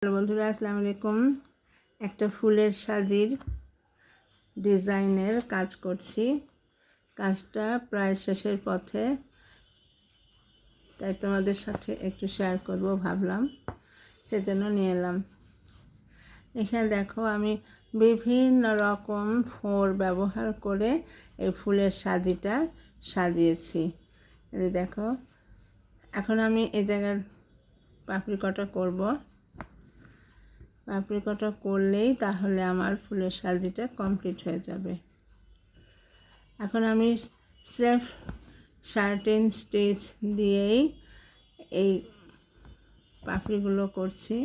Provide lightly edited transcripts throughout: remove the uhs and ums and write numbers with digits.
Hello বন্ধুরা, আসসালামু আলাইকুম। একটা ফুলের সাজির ডিজাইনের কাজ করছি। কাজটা প্রায় শেষের পথে, তাই তোমাদের সাথে একটু শেয়ার করব ভাবলাম, সেজন্য নিয়ে এলাম। এখানে দেখো, আমি বিভিন্ন রকম ফোঁড় ব্যবহার করে এই ফুলের সাজিটা সাজিয়েছি। এই দেখো, এখন আমি এই জায়গার পাপড়ি কটা করব। পাপড়ি কটা করলেই তাহলে আমার ফুলের সাজিটা কমপ্লিট হয়ে যাবে। এখন আমি স্রেফ 13 স্টিচ দিয়েই এই পাপড়িগুলো করছি।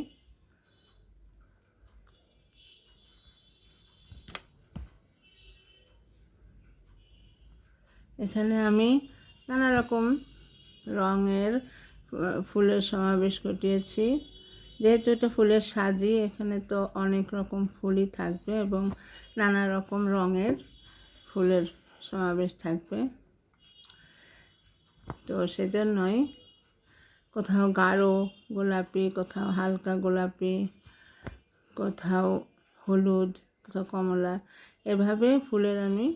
এখানে আমি নানা রকম রঙের ফুলের সমাবেশ ঘটিয়েছি। যেহেতু এটা ফুলের সাজি, এখানে তো অনেক রকম ফুলই থাকবে এবং নানা রকম রঙের ফুলের সমাবেশ থাকবে। তো সেজন্যই কোথাও গাঢ় গোলাপি, কোথাও হালকা গোলাপি, কোথাও হলুদ, কোথাও কমলা, এভাবে ফুলের আমি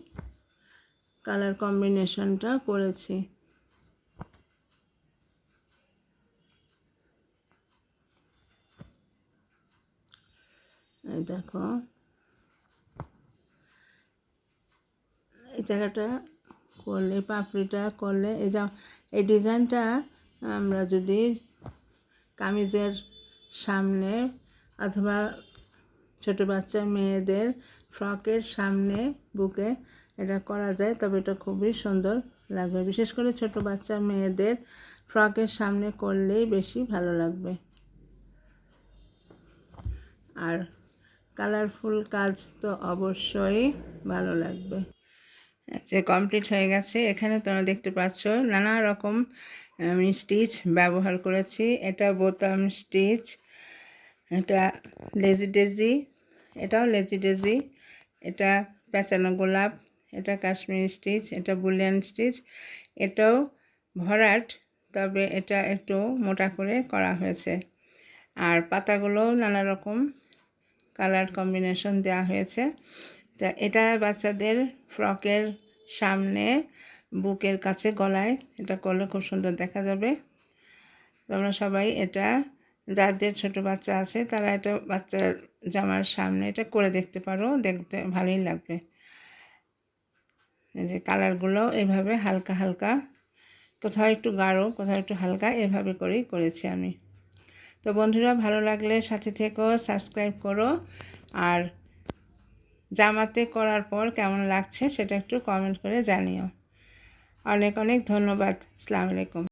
কালার কম্বিনেশনটা করেছি। এই দেখো, এই জায়গাটা করলে, পাপড়িটা করলে, এই ডিজাইনটা আমরা যদি কামিজের সামনে অথবা ছোটো বাচ্চা মেয়েদের ফ্রকের সামনে বুকে এটা করা যায়, তবে এটা খুবই সুন্দর লাগবে। বিশেষ করে ছোটো বাচ্চা মেয়েদের ফ্রকের সামনে করলেই বেশি ভালো লাগবে। আর কালারফুল কাজ তো অবশ্যই ভালো লাগবে। আচ্ছা, কমপ্লিট হয়ে গেছে। এখানে তোমরা দেখতে পাচ্ছ নানা রকম আমি স্টিচ ব্যবহার করেছি। এটা বোতাম স্টিচ, এটা লেজি ডেজি, এটাও লেজি ডেজি, এটা পেঁচানো গোলাপ, এটা কাশ্মীরি স্টিচ, এটা বুলিয়ান স্টিচ, এটাও ভরাট, তবে এটা একটু মোটা করে করা হয়েছে। আর পাতাগুলো নানা রকম কালার কম্বিনেশন দেওয়া হয়েছে। তা এটা বাচ্চাদের ফ্রকের সামনে বুকের কাছে গলায় এটা করলে খুব সুন্দর দেখা যাবে। তোমরা সবাই এটা, যাদের ছোট বাচ্চা আছে তারা এটা বাচ্চার জামার সামনে এটা করে দেখতে পারো, দেখতে ভালোই লাগবে। এই যে কালারগুলো এভাবে হালকা হালকা, কোথাও একটু গাঢ়, কোথাও একটু হালকা, এভাবে করেই করেছি আমি। তো বন্ধুরা, ভালো লাগলে সাথে থেকো, সাবস্ক্রাইব করো, আর জামাতে করার পর কেমন লাগছে সেটা একটু কমেন্ট করে জানিও। অনেক অনেক ধন্যবাদ। আসসালামু আলাইকুম।